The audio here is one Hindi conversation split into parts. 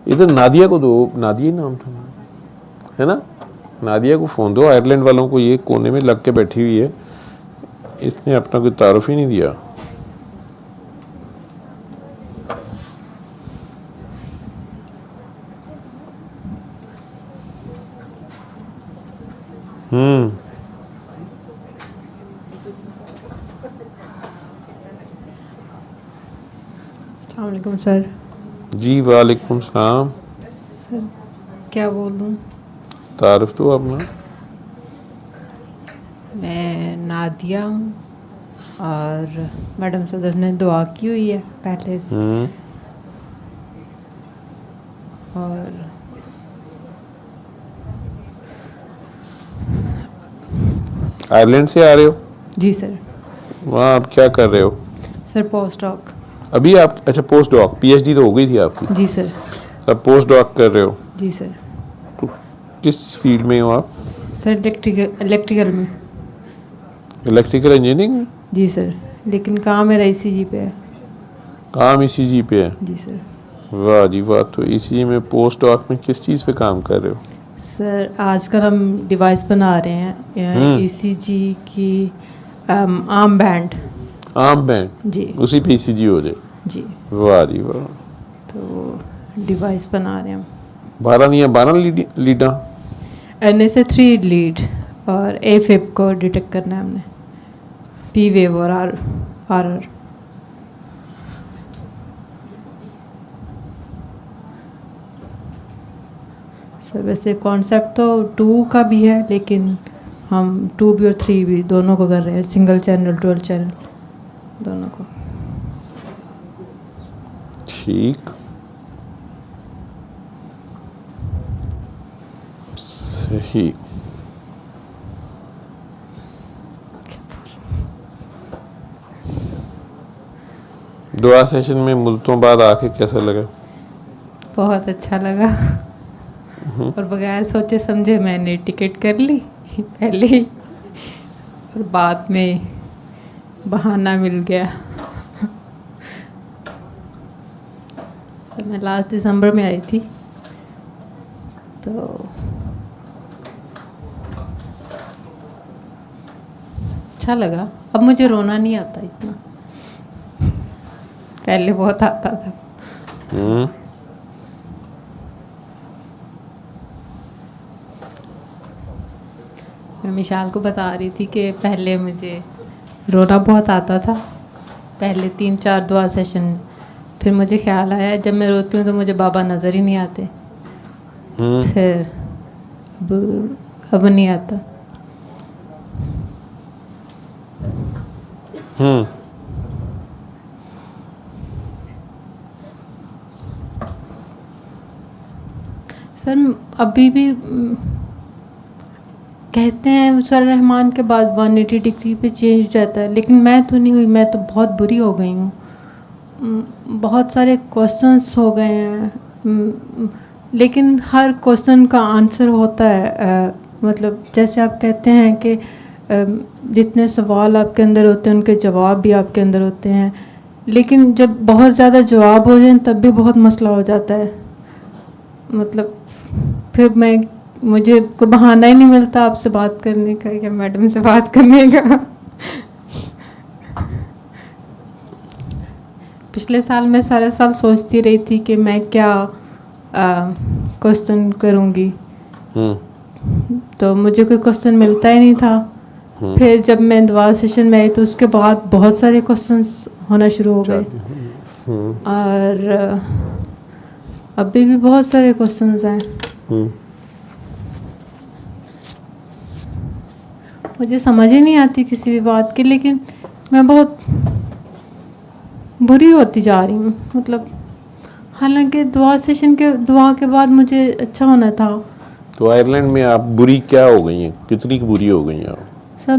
इधर नादिया को दो, नादिया ही नाम था है ना, नादिया को फ़ोन दो। आयरलैंड वालों को ये कोने में लग के बैठी हुई है, इसने अपना कोई तारुफ ही नहीं दिया। अस्सलाम वालेकुम सर। जी वालेकुम सलाम। सर क्या बोलूँ, तारुफ तो अपना। मैं नादिया हूँ और मैडम सदर ने दुआ की हुई है पहले से। और आयरलैंड से आ रहे हो? जी सर। वहाँ आप क्या कर रहे हो? Sir post doc. अभी आप, अच्छा पोस्ट डॉक, पीएचडी तो हो गई थी आपकी? जी सर। अब पोस्ट डॉक कर रहे हो? जी सर। तो किस फील्ड में हो आप? सर इलेक्ट्रिकल में। Electrical engineering? जी सर, लेकिन काम मेरा ईसीजी पे है। काम ईसीजी पे है? जी सर। वाह जी वाह। तो ईसीजी में पोस्ट डॉक में किस चीज़ पे काम कर रहे हो? सर आजकल हम डिवाइस बना रहे हैं ईसीजी की, आर्म बैंड। Arm band? जी। उसी पे ईसीजी हो जाए? जी। वाह जी वाह। तो डिवाइस बना रहे हैं हम। 12 लीडा? NSA 3 लीड और AFib को डिटेक्ट करना है हमने, P वेव और RR। सर वैसे कॉन्सेप्ट तो 2 का भी है, लेकिन हम 2 भी और 3 भी दोनों को कर रहे हैं, सिंगल चैनल 12 चैनल दोनों को। ठीक, सही। दुआ सेशन में मुद्दों बाद आके कैसा लगा? बहुत अच्छा लगा और बगैर सोचे समझे मैंने टिकट कर ली पहले ही, और बाद में बहाना मिल गया। सर मैं लास्ट दिसंबर में आई थी, तो अच्छा लगा। अब मुझे रोना नहीं आता इतना, पहले बहुत आता था। मैं मिशाल को बता रही थी कि पहले मुझे रोना बहुत आता था, पहले 3-4 दुआ सेशन में। फिर मुझे ख्याल आया जब मैं रोती हूँ तो मुझे बाबा नज़र ही नहीं आते। फिर अब नहीं आता। सर अभी भी कहते हैं सर रहमान के बाद 180 डिग्री पे चेंज हो जाता है, लेकिन मैं तो नहीं हुई। मैं तो बहुत बुरी हो गई हूँ। बहुत सारे क्वेश्चंस हो गए हैं, लेकिन हर क्वेश्चन का आंसर होता है। मतलब जैसे आप कहते हैं कि जितने सवाल आपके अंदर होते हैं उनके जवाब भी आपके अंदर होते हैं, लेकिन जब बहुत ज़्यादा जवाब हो जाए तब भी बहुत मसला हो जाता है। मतलब फिर मुझे कोई बहाना ही नहीं मिलता आपसे बात करने का या मैडम से बात करने का। पिछले साल मैं सारे साल सोचती रही थी कि मैं क्या क्वेश्चन करूँगी, तो मुझे कोई क्वेश्चन मिलता ही नहीं था। फिर जब मैं दुआ सेशन में आई तो उसके बाद बहुत सारे क्वेश्चंस होना शुरू हो गए, और अभी भी बहुत सारे क्वेश्चंस हैं। मुझे समझ ही नहीं आती किसी भी बात की, लेकिन मैं बहुत बुरी होती जा रही हूँ। मतलब हालांकि दुआ सेशन के दुआ के बाद मुझे अच्छा होना था। तो आयरलैंड में आप बुरी क्या हो गई हैं? कितनी बुरी हो गई हैं आप? सर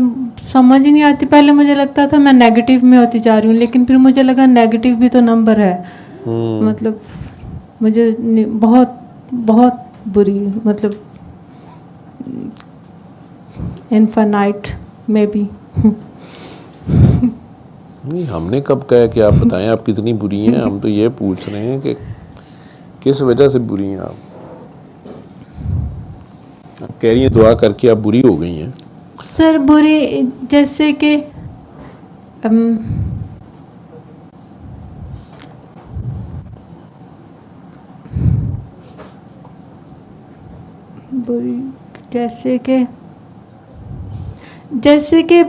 समझ ही नहीं आती। पहले मुझे लगता था मैं नेगेटिव में होती जा रही हूँ, लेकिन फिर मुझे लगा नेगेटिव भी तो नंबर है। मतलब मुझे बहुत बहुत बुरी, मतलब इनफाइनाइट में भी। नहीं, हमने कब कहा कि आप बताएं आप कितनी बुरी हैं? हम तो ये पूछ रहे हैं कि किस वजह से बुरी हैं आप कह रही हैं दुआ करके आप बुरी हो गई हैं। सर बुरी जैसे कि बुरी जैसे कि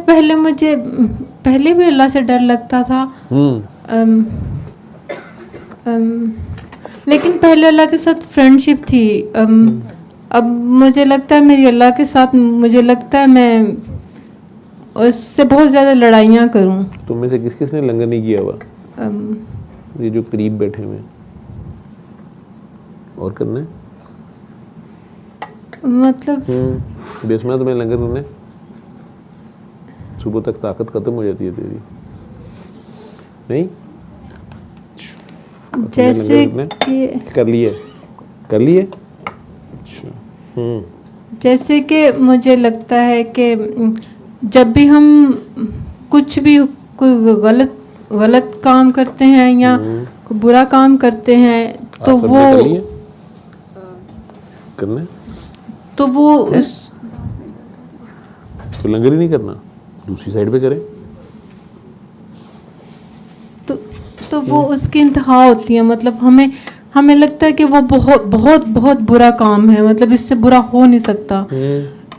पहले भी अल्लाह से डर लगता था। लेकिन पहले अल्लाह के साथ फ्रेंडशिप थी। अब मुझे लगता है मेरी अल्लाह के साथ, मुझे लगता है मैं उससे बहुत ज़्यादा लड़ाइयाँ करूँ। तुम में से किस किस ने लंगर नहीं किया हुआ? ये जो करीब बैठे हुए और करने मतलब बेसमेंट में लंगर करने सुबह तक ताकत खत्म हो जाती है तेरी नहीं? जैसे कि कर लिए अच्छा। जैसे कि मुझे लगता है कि जब भी हम कुछ भी कोई गलत काम करते हैं या कोई बुरा काम करते हैं तो वो करना तो वो उस तो लंगर ही नहीं करना, दूसरी साइड पे करें तो वो उसकी इंतहा होती है। मतलब हमें लगता है कि वो बहुत बहुत बहुत बुरा काम है, मतलब इससे बुरा हो नहीं सकता।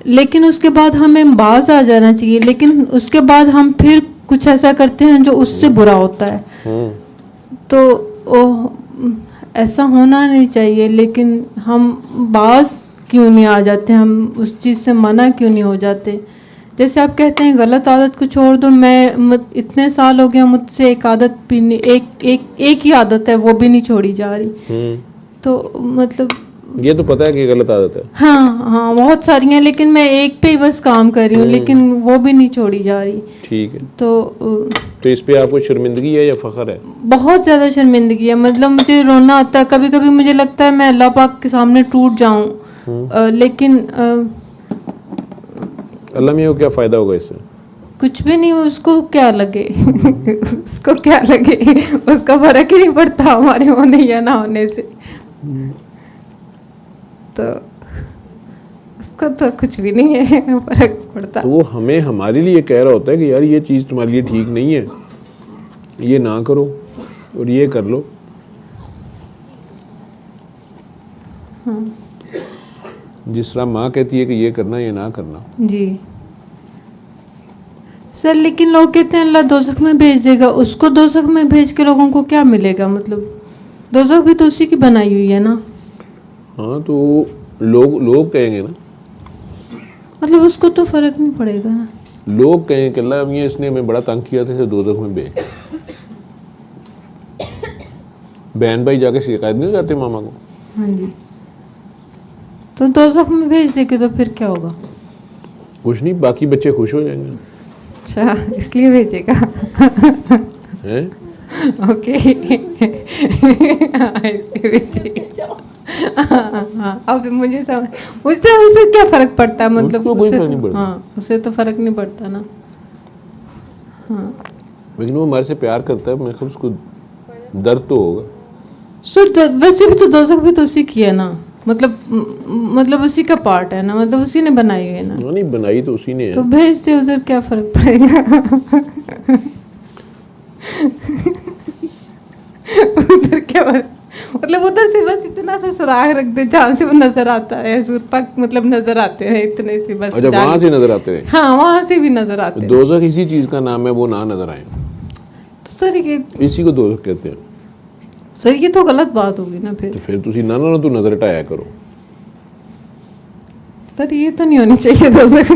लेकिन उसके बाद हमें बाज आ जाना चाहिए, लेकिन उसके बाद हम फिर कुछ ऐसा करते हैं जो उससे बुरा होता है। तो ऐसा होना नहीं चाहिए, लेकिन हम बाज क्यों नहीं आ जाते, हम उस चीज़ से मना क्यों नहीं हो जाते। जैसे आप कहते हैं गलत आदत को छोड़ दो, मैं इतने साल हो गए मुझसे एक आदत भी नहीं, एक ही आदत है वो भी नहीं छोड़ी जा रही। तो मतलब ये तो पता है कि गलत आदत है। हाँ बहुत सारी हैं, लेकिन मैं एक पे ही बस काम कर रही हूँ, लेकिन वो भी नहीं छोड़ी जा रही। ठीक है। तो इस पे आपको शर्मिंदगी है या फख्र है? बहुत ज़्यादा शर्मिंदगी है। मतलब मुझे रोना आता है, कभी कभी मुझे लगता है मैं अल्लाह पाक के सामने टूट जाऊँ। लेकिन अल्लाह में क्या फ़ायदा होगा इससे? कुछ भी नहीं, उसको क्या लगे उसको क्या लगे, उसका फर्क ही नहीं पड़ता हमारे होने या ना होने से। तो उसका तो कुछ भी नहीं है फर्क पड़ता। तो वो हमें हमारे लिए कह रहा होता है कि यार ये चीज़ तुम्हारे लिए ठीक नहीं है, ये ना करो और ये कर लो। जिस तरह माँ कहती है कि ये करना ये ना करना। जी सर, लेकिन लोग कहते हैं अल्लाह दोज़ख में भेज देगा, उसको दोज़ख में भेज के लोगों को क्या मिलेगा? मतलब दोज़ख भी तो उसी की बनाई हुई है ना। हाँ तो लोग कहेंगे ना, मतलब उसको तो फर्क नहीं पड़ेगा ना। लोग कहेंगे कि अल्लाह ये इसने हमें बड़ा तंग किया था, इसे दोज़ख में भेज। बहन भाई जाके शिकायत नहीं करते मामा को? हाँ जी, तो दोज़ख में भेज देंगे तो फिर क्या होगा? कुछ नहीं, बाकी बच्चे खुश हो जाएंगे। अच्छा, इसलिए भेजेगा हैं? ओके अब मुझे उससे क्या फर्क पड़ता है? मतलब उससे तो फर्क नहीं पड़ता ना। हाँ लेकिन वो हमारे से प्यार करता है, मेरे ख्याल उसको दर्द तो होगा। वैसे भी तो दोज़ख भी तो उसी की है ना, मतलब उसी का पार्ट है ना, मतलब उसी ने बनाई हुई है ना। नहीं बनाई तो उसी ने है। तो भेज दे, उधर क्या फर्क पड़ेगा उधर क्या मतलब उधर से बस इतना सा सुराख रख दे जहाँ से वो नजर आता है, सुरपक मतलब नजर आते हैं इतने से बस। अच्छा, वहाँ से नजर आते हैं? हाँ वहाँ से भी नजर आते हैं। दोज़ख इसी चीज का नाम है, वो ना नजर आए तो सर ये इसी को दोज़ख कहते हैं। सर ये तो गलत बात होगी ना फिर। तो फिर तुसी ना तू नजर हटाया करो। सर ये तो नहीं होनी चाहिए दोज़ख।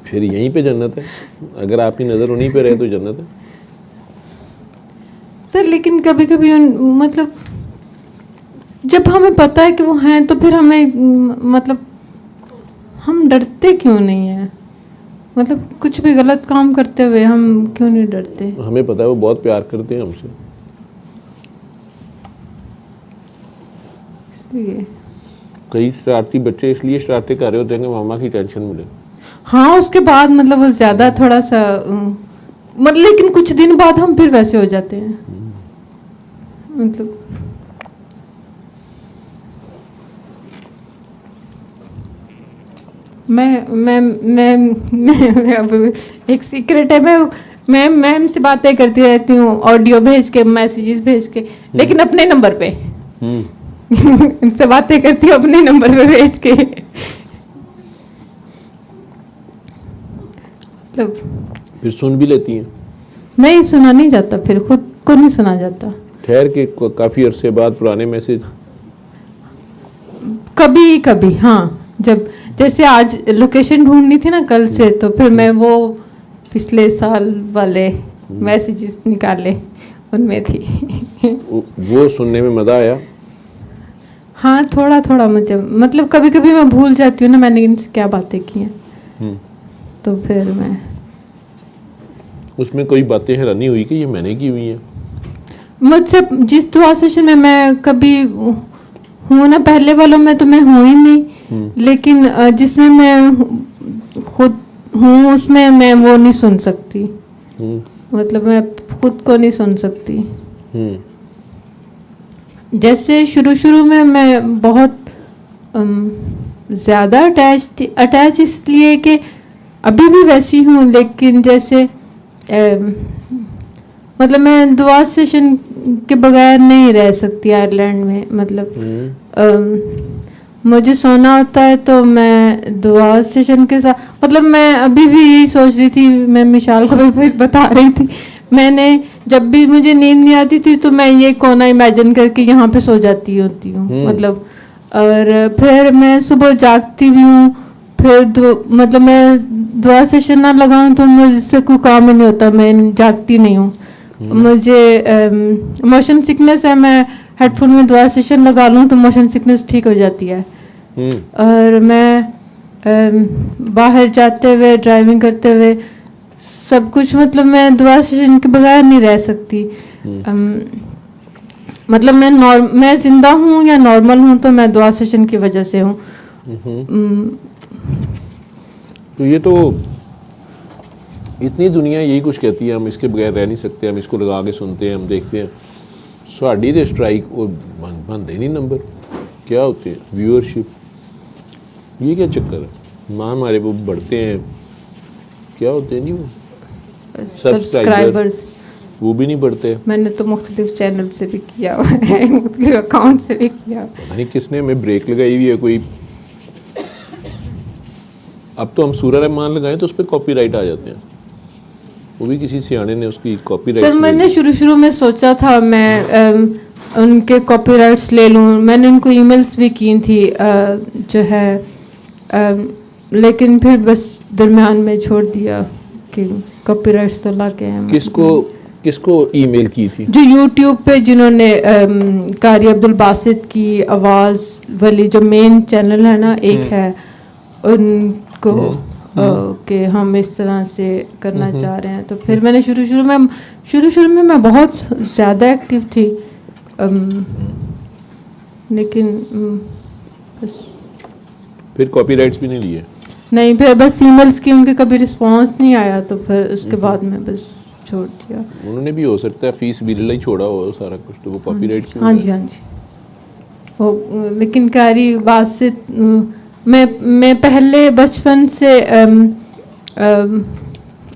फिर यहीं पे जन्नत है, अगर आपकी नजर उन्हीं पे रहे तो जन्नत है। सर लेकिन कभी कभी मतलब जब हमें पता है कि वो हैं तो फिर हमें मतलब हम डरते क्यों नहीं है? मतलब कुछ भी गलत काम करते हुए हम क्यों नहीं डरते? हमें पता है वो बहुत प्यार करते हैं हमसे, इसलिए कई शरारती बच्चे इसलिए शरारतें कर रहे होते हैं कि मामा की टेंशन मिले। हाँ उसके बाद मतलब वो ज़्यादा थोड़ा सा मतलब, लेकिन कुछ दिन बाद हम फिर वैसे हो जाते हैं। मतलब मैं अब एक सीक्रेट है, मैं मैम से बातें करती रहती हूँ, ऑडियो भेज के, मैसेजेस भेज के, लेकिन अपने नंबर पे इनसे बातें करती हूँ अपने नंबर पे भेज के। मतलब फिर सुन भी लेती हैं? नहीं, सुना नहीं जाता, फिर खुद को नहीं सुना जाता। ठहर के काफी अरसे बाद पुराने मैसेज? कभी कभी हाँ, जब जैसे आज लोकेशन ढूंढनी थी ना कल से, तो फिर मैं वो पिछले साल वाले मैसेजेस निकाले, उनमें थी। वो सुनने में मजा आया? हाँ, थोड़ा थोड़ा मुझे, मतलब कभी कभी मैं भूल जाती हूँ ना मैंने इनसे क्या बातें की हैं, तो फिर मैं उसमें कोई बातें हैरानी हुई कि ये मैंने की हुई हैं? मुझसे जिस दुआ सेशन में मैं कभी हूँ ना, पहले वालों में तो मैं हूँ ही नहीं, लेकिन जिसमें मैं खुद हूँ उसमें मैं वो नहीं सुन सकती, मतलब मैं खुद को नहीं सुन सकती। जैसे शुरू में मैं बहुत ज़्यादा अटैच इसलिए कि अभी भी वैसी हूँ, लेकिन जैसे मतलब मैं दुआ सेशन के बगैर नहीं रह सकती आयरलैंड में, मतलब मुझे सोना होता है तो मैं दुआ सेशन के साथ, मतलब मैं अभी भी यही सोच रही थी, मैं मिशाल को भी बता रही थी, मैंने जब भी मुझे नींद नहीं आती थी तो मैं ये कोना इमेजिन करके यहाँ पे सो जाती होती हूँ, मतलब, और फिर मैं सुबह जागती भी हूँ, फिर मतलब मैं दुआ सेशन ना लगाऊं तो मुझसे कोई काम ही नहीं होता, मैं जागती नहीं हूँ। मुझे मोशन सिकनेस है, मैं हेडफोन में दुआ सेशन लगा लूँ तो मोशन सिकनेस ठीक हो जाती है। और मैं बाहर जाते हुए, ड्राइविंग करते हुए, सब कुछ, मतलब मैं दुआ सेशन के बगैर नहीं रह सकती। मतलब मैं जिंदा हूँ या नॉर्मल हूँ तो मैं दुआ सेशन की वजह से हूँ। तो ये तो इतनी दुनिया यही कुछ कहती है, हम इसके बगैर रह नहीं सकते, हम इसको लगा के सुनते हैं, हम देखते हैं। साड़ी दे स्ट्राइक और बनते नहीं नंबर, क्या होते हैं व्यूअरशिप, ये क्या चक्कर है? माँ हमारे वो बढ़ते हैं, क्या होते हैं नहीं वो सब्सक्राइबर्स, वो भी नहीं बढ़ते। मैंने तो मुख्तलिफ चैनल से भी किया हुआ है, मुख्तलिफ अकाउंट से भी किया। पता नहीं किसने हमें ब्रेक लगाई हुई है कोई। अब तो हम सूरा रहमान लगाएं तो उस पर कॉपीराइट आ जाते हैं, वो भी किसी सियाने ने उसकी कॉपीराइट। सर मैंने शुरू में सोचा था मैं उनके कॉपीराइट्स ले लूँ, मैंने उनको ईमेल्स भी की थी जो है, लेकिन फिर बस दरमियान में छोड़ दिया कि कॉपीराइट्स तो ला के हैं। किसको ईमेल की थी? जो यूट्यूब पे जिन्होंने कारी अब्दुल बासित की आवाज़ वाली जो मेन चैनल है ना, एक है, उनको कि हम इस तरह से करना चाह रहे हैं, तो फिर मैंने शुरू में मैं बहुत ज़्यादा एक्टिव थी, लेकिन बस फिर कॉपीराइट्स भी नहीं लिए? नहीं, फिर बस ईमेल्स की उनके कभी रिस्पांस नहीं आया, तो फिर उसके बाद में बस छोड़ दिया। उन्होंने भी हो सकता है फीस बिल ही छोड़ा हो सारा कुछ, तो वो कॉपीराइट क्यों? हाँ जी वो, लेकिन कारी बात से मैं पहले बचपन से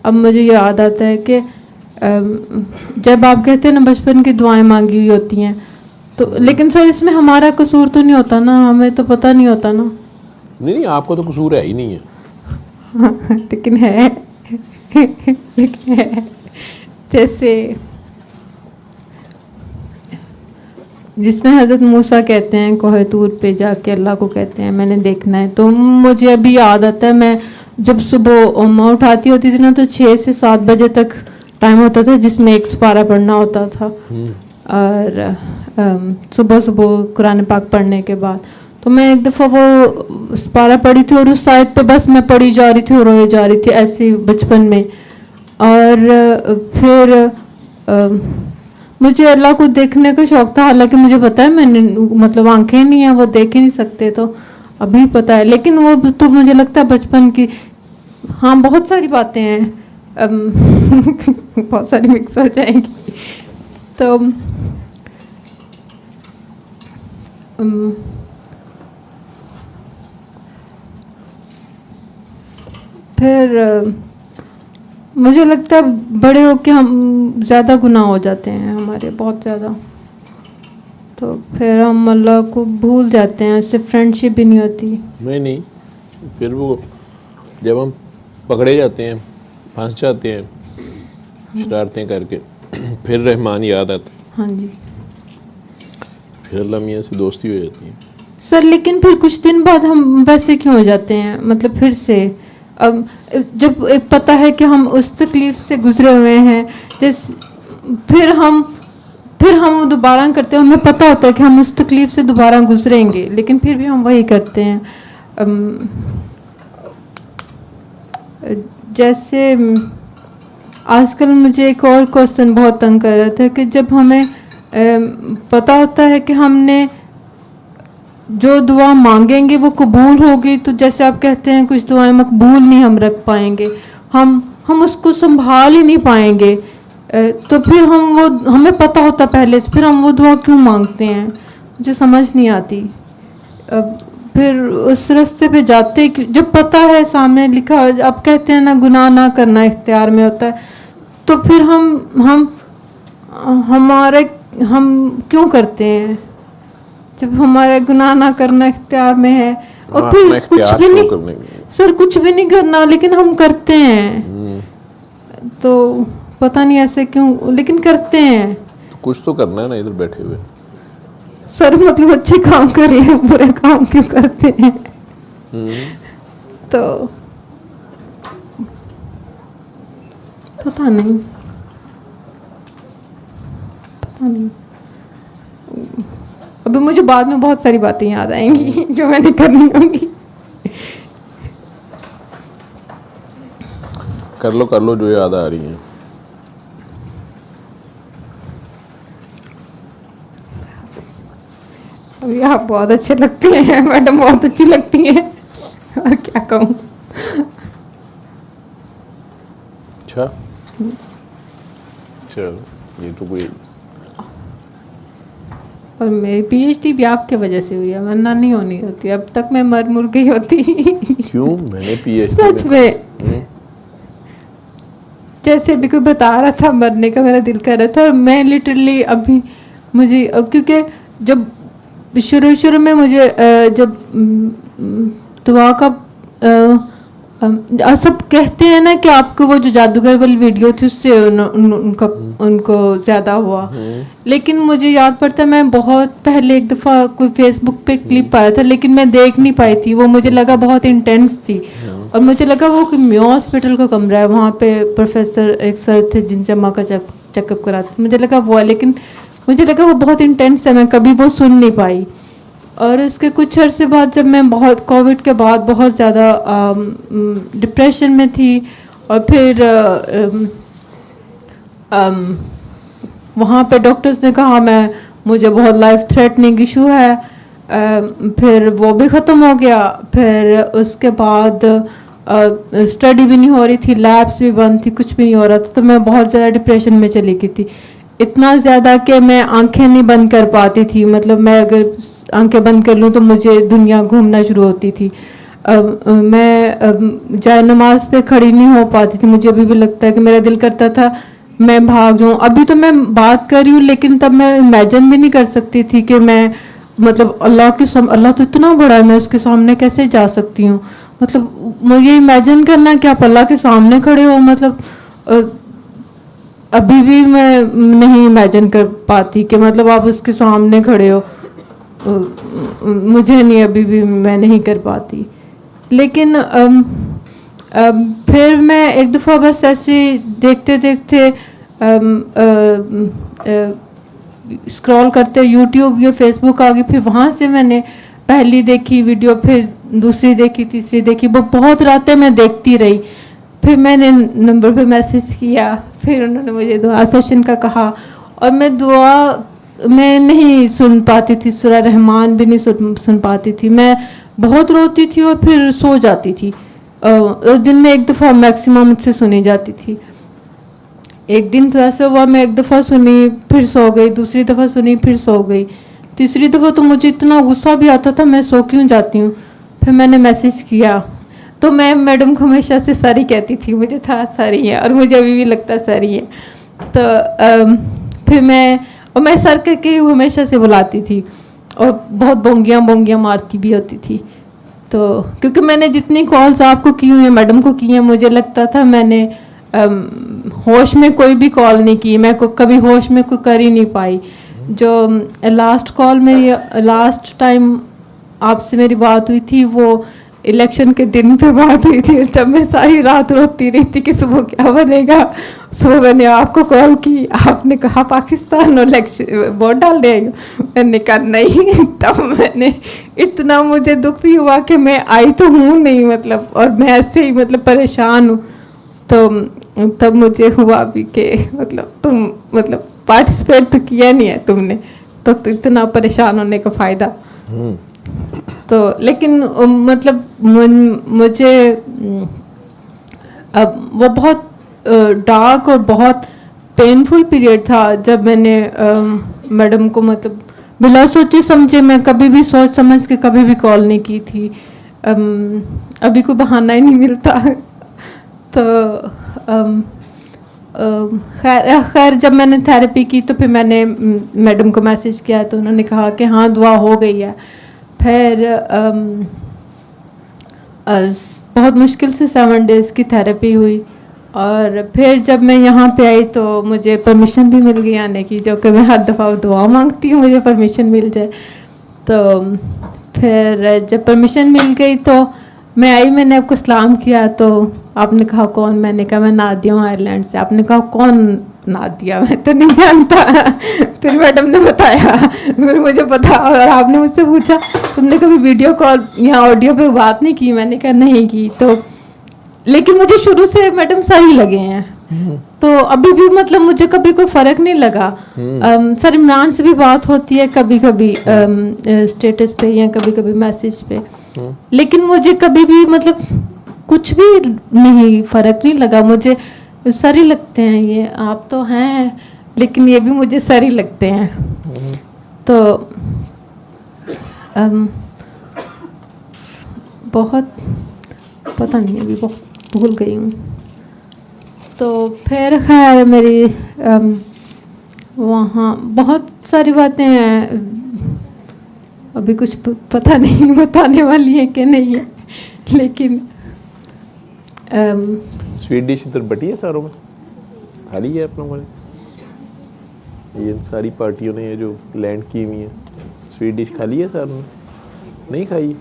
अब मुझे याद आता है कि जब आप कहते हैं ना बचपन की दुआएं मांगी हुई होती हैं, तो लेकिन सर इसमें हमारा कसूर तो नहीं होता ना, हमें तो पता नहीं होता ना। नहीं, आपको तो कसूर है ही नहीं है। हाँ, लेकिन है जैसे जिसमें हज़रत मूसा कहते हैं कोहे तूर पे जाके अल्लाह को कहते हैं मैंने देखना है, तो मुझे अभी याद आता है, मैं जब सुबह उम्मा उठाती होती थी ना, तो 6 से 7 बजे तक टाइम होता था जिसमें एक सपारा पढ़ना होता था, और सुबह कुरान पाक पढ़ने के बाद तो मैं एक दफ़ा वो सपारा पढ़ी थी और उस आयत पे बस मैं पढ़ी जा रही थी और रोए जा रही थी ऐसे बचपन में। और फिर मुझे अल्लाह को देखने का शौक़ था, हालांकि मुझे पता है मैंने मतलब आंखें नहीं हैं, वो देख ही नहीं सकते, तो अभी पता है, लेकिन वो तो मुझे लगता है बचपन की, हाँ बहुत सारी बातें हैं बहुत सारी मिक्स हो जाएंगी। तो फिर मुझे लगता है बड़े होके हम ज़्यादा गुनाह हो जाते हैं हमारे, बहुत ज़्यादा, तो फिर हम अल्लाह को भूल जाते हैं, उससे फ्रेंडशिप भी नहीं होती। नहीं, फिर वो जब हम पकड़े जाते हैं, फंस जाते हैं शरारतें करके, फिर रहमान याद आता है, हाँ जी फिर अल्लाह मियाँ से दोस्ती हो जाती है। सर। लेकिन फिर कुछ दिन बाद हम वैसे क्यों हो जाते हैं, मतलब फिर से अब जब एक पता है कि हम उस तकलीफ से गुजरे हुए हैं, फिर हम दोबारा करते हैं, हमें पता होता है कि हम उस तकलीफ से दोबारा गुजरेंगे, लेकिन फिर भी हम वही करते हैं। जैसे आजकल मुझे एक और क्वेश्चन बहुत तंग कर रहा था कि जब हमें पता होता है कि हमने जो दुआ मांगेंगे वो कबूल होगी, तो जैसे आप कहते हैं कुछ दुआएं मकबूल नहीं हम रख पाएंगे, हम उसको संभाल ही नहीं पाएंगे, तो फिर हमें पता होता पहले से, फिर हम वो दुआ क्यों मांगते हैं, मुझे समझ नहीं आती। फिर उस रास्ते पे जाते जब पता है सामने लिखा, आप कहते हैं ना गुनाह ना करना इख्तियार में होता है, तो फिर हम क्यों करते हैं जब हमारे गुनाह ना करना इख्तियार में है। और फिर कुछ भी नहीं सर, कुछ भी नहीं करना, लेकिन हम करते हैं, तो पता नहीं ऐसे क्यों, लेकिन करते हैं। तो कुछ तो करना है ना इधर बैठे हुए। सर मतलब अच्छे काम कर ले, बुरे काम क्यों करते हैं? तो पता नहीं। अभी मुझे बाद में बहुत सारी बातें याद आएंगी जो मैंने करनी होंगी। कर लो जो याद आ रही है। अभी आप बहुत अच्छे लगते हैं मैडम, बहुत अच्छी लगती हैं, और क्या कहूँ। अच्छा चलो, ये तो कोई। और मेरी पीएचडी भी आपके वजह से हुई है, वरना नहीं होनी होती, अब तक मैं मर मुर गई होती। क्यों? मैंने पीएचडी सच में जैसे अभी कोई बता रहा था मरने का, मेरा दिल कर रहा था, और मैं लिटरली अभी मुझे क्योंकि जब शुरू में मुझे जब दुआ का सब कहते हैं ना कि आपको वो जो जादूगर वाली वीडियो थी उससे उनको ज़्यादा हुआ, लेकिन मुझे याद पड़ता है मैं बहुत पहले एक दफ़ा कोई फेसबुक पे क्लिप आया था, लेकिन मैं देख नहीं पाई थी, वो मुझे लगा बहुत इंटेंस थी, और मुझे लगा वो कोई म्यो हॉस्पिटल का कमरा है, वहाँ पे प्रोफेसर एक सर थे जिनसे माँ का चेकअप कराते, मुझे लगा वो, लेकिन मुझे लगा वो बहुत इंटेंस है, मैं कभी वो सुन नहीं पाई। और उसके कुछ अर्से बाद जब मैं बहुत कोविड के बाद बहुत ज़्यादा डिप्रेशन में थी, और फिर वहाँ पे डॉक्टर्स ने कहा मुझे बहुत लाइफ थ्रेटनिंग इशू है, फिर वो भी ख़त्म हो गया। फिर उसके बाद स्टडी भी नहीं हो रही थी, लैब्स भी बंद थी, कुछ भी नहीं हो रहा था, तो मैं बहुत ज़्यादा डिप्रेशन में चली गई थी, इतना ज़्यादा कि मैं आंखें नहीं बंद कर पाती थी, मतलब मैं अगर आंखें बंद कर लूँ तो मुझे दुनिया घूमना शुरू होती थी। मैं जाए नमाज पे खड़ी नहीं हो पाती थी, मुझे अभी भी लगता है कि मेरा दिल करता था मैं भाग जाऊँ। अभी तो मैं बात कर रही हूँ, लेकिन तब मैं इमेजिन भी नहीं कर सकती थी कि मैं, मतलब अल्लाह तो इतना बड़ा है, मैं उसके सामने कैसे जा सकती हूँ। मतलब मुझे इमेजिन करना कि आप अल्लाह के सामने खड़े हो, मतलब अभी भी मैं नहीं इमेजिन कर पाती कि मतलब आप उसके सामने खड़े हो, मुझे नहीं, अभी भी मैं नहीं कर पाती। लेकिन फिर मैं एक दफ़ा बस ऐसे देखते देखते स्क्रॉल करते यूट्यूब या फेसबुक आ गई, फिर वहाँ से मैंने पहली देखी वीडियो, फिर दूसरी देखी, तीसरी देखी, वो बहुत रातें मैं देखती रही। फिर मैंने नंबर पे मैसेज किया, फिर उन्होंने मुझे दुआ सेशन का कहा, और मैं दुआ मैं नहीं सुन पाती थी, सूरह रहमान भी नहीं सुन पाती थी, मैं बहुत रोती थी और फिर सो जाती थी। दिन में एक दफ़ा मैक्सिमम मुझसे सुनी जाती थी। एक दिन तो ऐसा हुआ, मैं एक दफ़ा सुनी फिर सो गई, दूसरी दफ़ा सुनी फिर सो गई, तीसरी दफ़ा तो मुझे इतना गुस्सा भी आता था, मैं सो क्यों जाती हूँ। फिर मैंने मैसेज किया, तो मैं मैडम को हमेशा से सर ही कहती थी, मुझे था सर ही है और मुझे अभी भी लगता सर ही है। तो फिर मैं सर करके हमेशा से बुलाती थी और बहुत बोंगियाँ मारती भी होती थी। तो क्योंकि मैंने जितनी कॉल्स आपको की हुई हैं, मैडम को की हैं, मुझे लगता था मैंने होश में कोई भी कॉल नहीं की, मैं कभी होश में कोई कर ही नहीं पाई। जो लास्ट कॉल मेरी लास्ट टाइम आपसे मेरी बात हुई थी वो इलेक्शन के दिन पे बात हुई थी, जब मैं सारी रात रोती रही थी कि सुबह क्या बनेगा। सुबह मैंने आपको कॉल की, आपने कहा पाकिस्तान और इलेक्शन वोट डाल देगा, मैंने कहा नहीं। तब मैंने इतना मुझे दुख भी हुआ कि मैं आई तो हूँ नहीं, मतलब, और मैं ऐसे ही मतलब परेशान हूँ। तो तब मुझे हुआ भी कि मतलब तुम मतलब पार्टिसिपेट तो किया नहीं है तुमने, तो इतना परेशान होने का फ़ायदा। तो लेकिन मतलब मुझे अब वो बहुत डार्क और बहुत पेनफुल पीरियड था जब मैंने मैडम को मतलब बिना सोचे समझे, मैं कभी भी सोच समझ के कभी भी कॉल नहीं की थी। अभी कोई बहाना ही नहीं मिलता। तो खैर जब मैंने थेरेपी की तो फिर मैंने मैडम को मैसेज किया तो उन्होंने कहा कि हाँ दुआ हो गई है। फिर बहुत मुश्किल से 7 डेज़ की थेरेपी हुई और फिर जब मैं यहाँ पे आई तो मुझे परमिशन भी मिल गई आने की, जो कि मैं हर दफ़ा दुआ मांगती हूँ मुझे परमिशन मिल जाए। तो फिर जब परमिशन मिल गई तो मैं आई, मैंने आपको सलाम किया तो आपने कहा कौन, मैंने कहा मैं नादिया हूँ आयरलैंड से। आपने कहा कौन नादिया, मैं तो नहीं जानता। फिर मैडम ने बताया, फिर मुझे पता, और आपने मुझसे पूछा तुमने कभी वीडियो कॉल या ऑडियो पे बात नहीं की, मैंने कहा नहीं की। तो लेकिन मुझे शुरू से मैडम सही लगे हैं, तो अभी भी मतलब मुझे कभी कोई फ़र्क नहीं लगा। सर इमरान से भी बात होती है कभी कभी स्टेटस पे या कभी कभी मैसेज पे, लेकिन मुझे कभी भी मतलब कुछ भी नहीं फ़र्क नहीं लगा। मुझे सर ही लगते हैं ये, आप तो हैं लेकिन ये भी मुझे सर ही लगते हैं। तो बहुत पता नहीं, अभी बहुत भूल गई हूँ। तो फिर खैर मेरी वहाँ बहुत सारी बातें हैं, अभी कुछ पता नहीं बताने वाली है कि नहीं है, लेकिन स्वीट डिश इधर बटी है सारों में, खाली है आप लोगों ने? ये सारी पार्टियों ने ये जो लैंड की हुई है स्वीट डिश खाली है सारों ने, नहीं खाई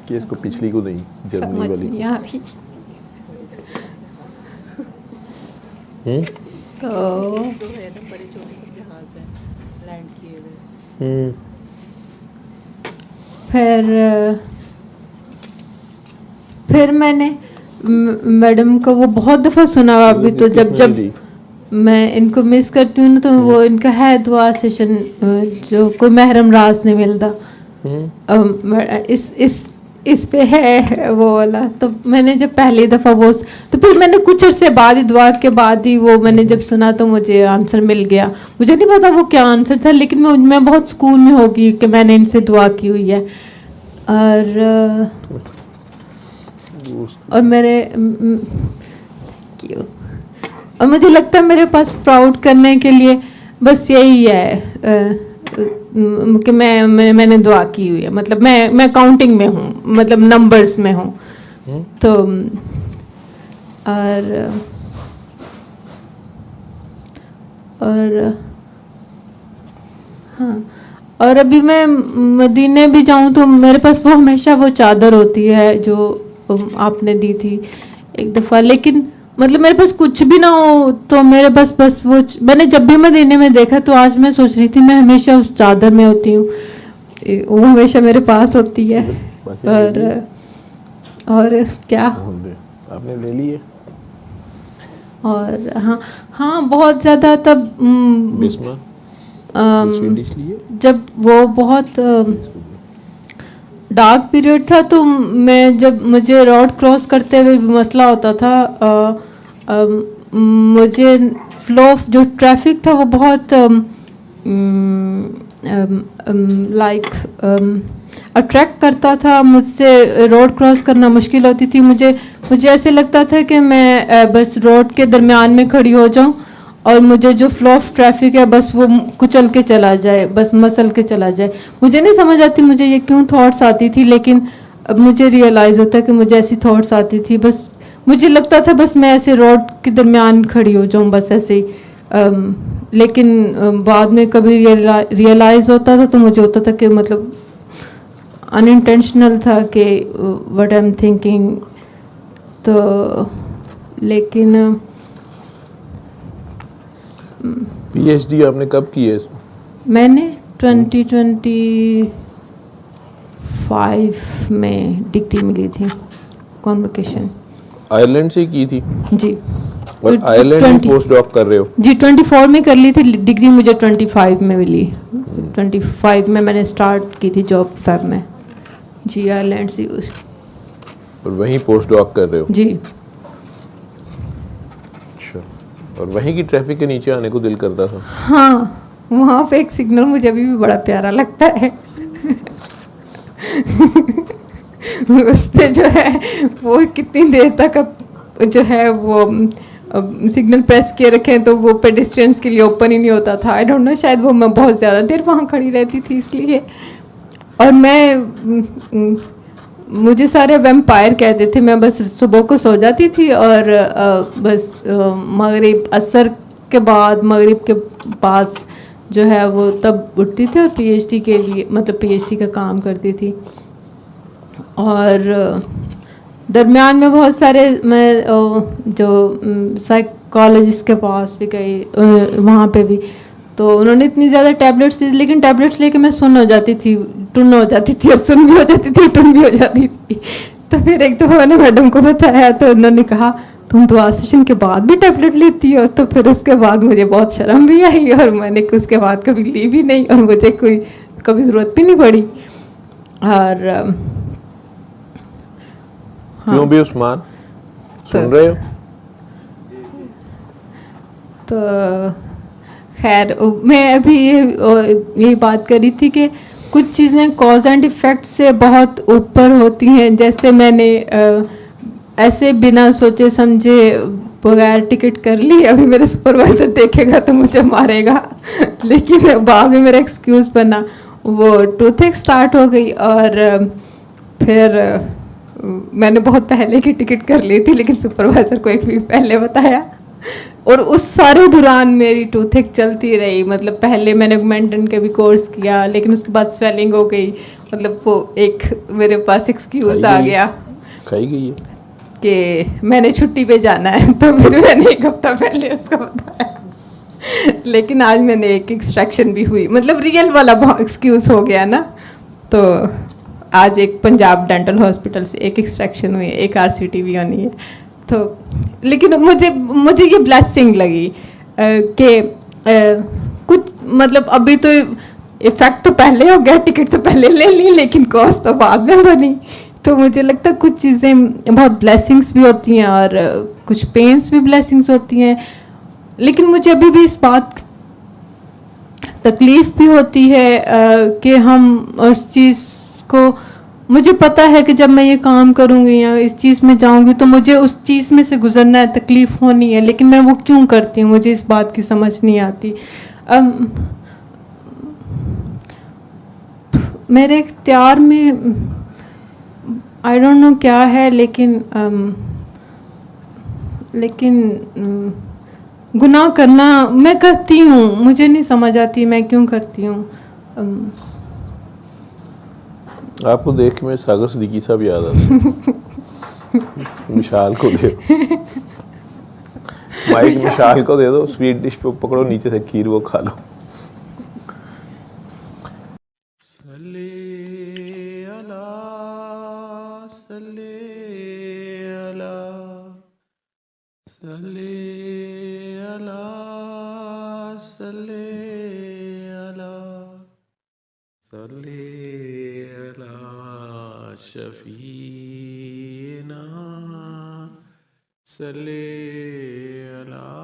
कि इसको पिछली को नहीं, जर्मनी वाली। तो फिर मैंने मैडम को वो बहुत दफ़ा सुना। अभी तो जब मैं इनको मिस करती हूँ ना तो वो इनका है दुआ सेशन जो कोई महरम राज नहीं मिलता, इस पे है वो वाला। तो मैंने जब पहली दफ़ा वो, तो फिर मैंने कुछ अर्से बाद ही दुआ के बाद ही वो मैंने जब सुना तो मुझे आंसर मिल गया। मुझे नहीं पता वो क्या आंसर था, लेकिन मैं बहुत सुकून में होगी कि मैंने इनसे दुआ की हुई है। और मेरे और मुझे लगता है मेरे पास प्राउड करने के लिए बस यही है कि मैंने दुआ की हुई है, मतलब मैं काउंटिंग में हूँ, मतलब नंबर्स में हूँ। तो और हाँ, और अभी मैं मदीने भी जाऊँ तो मेरे पास वो हमेशा वो चादर होती है जो आपने दी थी एक दफ़ा, लेकिन मतलब मेरे पास कुछ भी ना हो तो मेरे पास बस वो मैंने जब भी मदीने में देखा तो आज मैं सोच रही थी मैं हमेशा उस चादर में होती हूँ, वो हमेशा मेरे पास होती है। और क्या आपने ले ली है? और हाँ बहुत ज़्यादा तब जब वो बहुत डार्क पीरियड था तो मैं जब मुझे रोड क्रॉस करते हुए भी मसला होता था, मुझे फ्लो जो ट्रैफिक था वो बहुत लाइक अट्रैक्ट करता था, मुझसे रोड क्रॉस करना मुश्किल होती थी। मुझे मुझे ऐसे लगता था कि मैं बस रोड के दरमियान में खड़ी हो जाऊं और मुझे जो फ्लो ऑफ ट्रैफिक है बस वो कुचल के चला जाए, बस मसल के चला जाए। मुझे नहीं समझ आती मुझे ये क्यों थॉट्स आती थी, लेकिन अब मुझे रियलाइज़ होता है कि मुझे ऐसी थॉट्स आती थी। बस मुझे लगता था बस मैं ऐसे रोड के दरमियान खड़ी हो जाऊं बस ऐसे ही। लेकिन बाद में कभी रियलाइज़ होता था तो मुझे होता था कि मतलब अनइंटेंशनल था कि व्हाट आई एम थिंकिंग। तो लेकिन पीएचडी आपने कब की है? मैंने 2025 में डिग्री मिली थी, कॉन्वोकेशन। आयरलैंड से की थी? जी। और आयरलैंड में पोस्ट डॉक कर रहे हो? जी 24 में कर ली थी डिग्री, मुझे 25 में मिली। 25 में मैंने स्टार्ट की थी जॉब फैब में। जी आयरलैंड से। और वहीं पोस्ट डॉक कर रहे हो? जी। अच्छा, और वहीं की ट्रैफिक के नीचे आने को दिल करता था? हाँ, वहाँ पे एक सिग्नल मुझे अभी भी बड़ा प्यारा लगता है। उस पे जो है वो कितनी देर तक जो है वो सिग्नल प्रेस किए रखें तो वो पेडिस्ट्रियंस के लिए ओपन ही नहीं होता था। आई डोंट नो, शायद वो मैं बहुत ज़्यादा देर वहाँ खड़ी रहती थी इसलिए। और मुझे सारे वैम्पायर कहते थे। मैं बस सुबह को सो जाती थी और बस मगरिब असर के बाद, मगरिब के पास जो है वो तब उठती थी और पीएचडी के लिए मतलब पीएचडी का काम करती थी। और दरमियान में बहुत सारे मैं जो साइकोलॉजिस्ट के पास भी गई, वहाँ पे भी तो उन्होंने इतनी ज़्यादा टैबलेट्स दी, लेकिन टैबलेट्स लेके मैं सुन हो जाती थी, टुन हो जाती थी, और सुन भी हो जाती थी, टुन भी हो जाती थी। तो फिर एक दफ़ा मैंने मैडम को बताया तो उन्होंने कहा तुम दुआ सेशन के बाद भी टैबलेट लेती हो? तो फिर उसके बाद मुझे बहुत शर्म भी आई और मैंने उसके बाद कभी ली भी नहीं और मुझे कोई कभी ज़रूरत भी नहीं पड़ी। और क्यों भी उस्मान सुन रहे हो? तो खैर मैं अभी ये बात करी थी कि कुछ चीज़ें कॉज एंड इफ़ेक्ट से बहुत ऊपर होती हैं। जैसे मैंने ऐसे बिना सोचे समझे बगैर टिकट कर ली, अभी मेरा सुपरवाइज़र देखेगा तो मुझे मारेगा। लेकिन बाद में मेरा एक्सक्यूज़ बना, वो टूथ स्टार्ट हो गई और फिर मैंने बहुत पहले की टिकट कर ली थी, लेकिन सुपरवाइज़र को एक वीक पहले बताया। और उस सारे दौरान मेरी टूथेक चलती रही। मतलब पहले मैंने ऑगमेंटन के भी कोर्स किया, लेकिन उसके बाद स्वेलिंग हो गई। मतलब वो एक मेरे पास एक्सक्यूज़ आ गया, खाई गई है कि मैंने छुट्टी पे जाना है। तो फिर मैंने एक हफ्ता पहले उसको बताया। लेकिन आज मैंने एक एक्सट्रैक्शन भी हुई, मतलब रियल वाला एक्सक्यूज़ हो गया ना। तो आज एक पंजाब डेंटल हॉस्पिटल से एक एक्सट्रैक्शन हुई है, एक आरसीटी भी होनी है। तो लेकिन मुझे ये ब्लेसिंग लगी कि कुछ मतलब अभी तो इफ़ेक्ट तो पहले हो गया, टिकट तो पहले ले ली, लेकिन कॉस्ट तो बाद में बनी। तो मुझे लगता है कुछ चीज़ें बहुत ब्लेसिंग्स भी होती हैं और कुछ पेन्स भी ब्लेसिंग्स होती हैं। लेकिन मुझे अभी भी इस बात तकलीफ़ भी होती है कि हम उस चीज़ को, मुझे पता है कि जब मैं ये काम करूँगी या इस चीज़ में जाऊँगी तो मुझे उस चीज़ में से गुजरना है, तकलीफ़ होनी है, लेकिन मैं वो क्यों करती हूँ, मुझे इस बात की समझ नहीं आती। मेरे इख्तियार में आई डोंट नो क्या है, लेकिन गुनाह करना मैं करती हूँ, मुझे नहीं समझ आती मैं क्यों करती हूँ। आपको देख के मैं सागर सिद्दीकी साहब याद आता। मिशाल को दे माइक, मिशाल को दे दो, स्वीट डिश पे पकड़ो, नीचे से खीर वो खा लो। शफीना सल्ले अला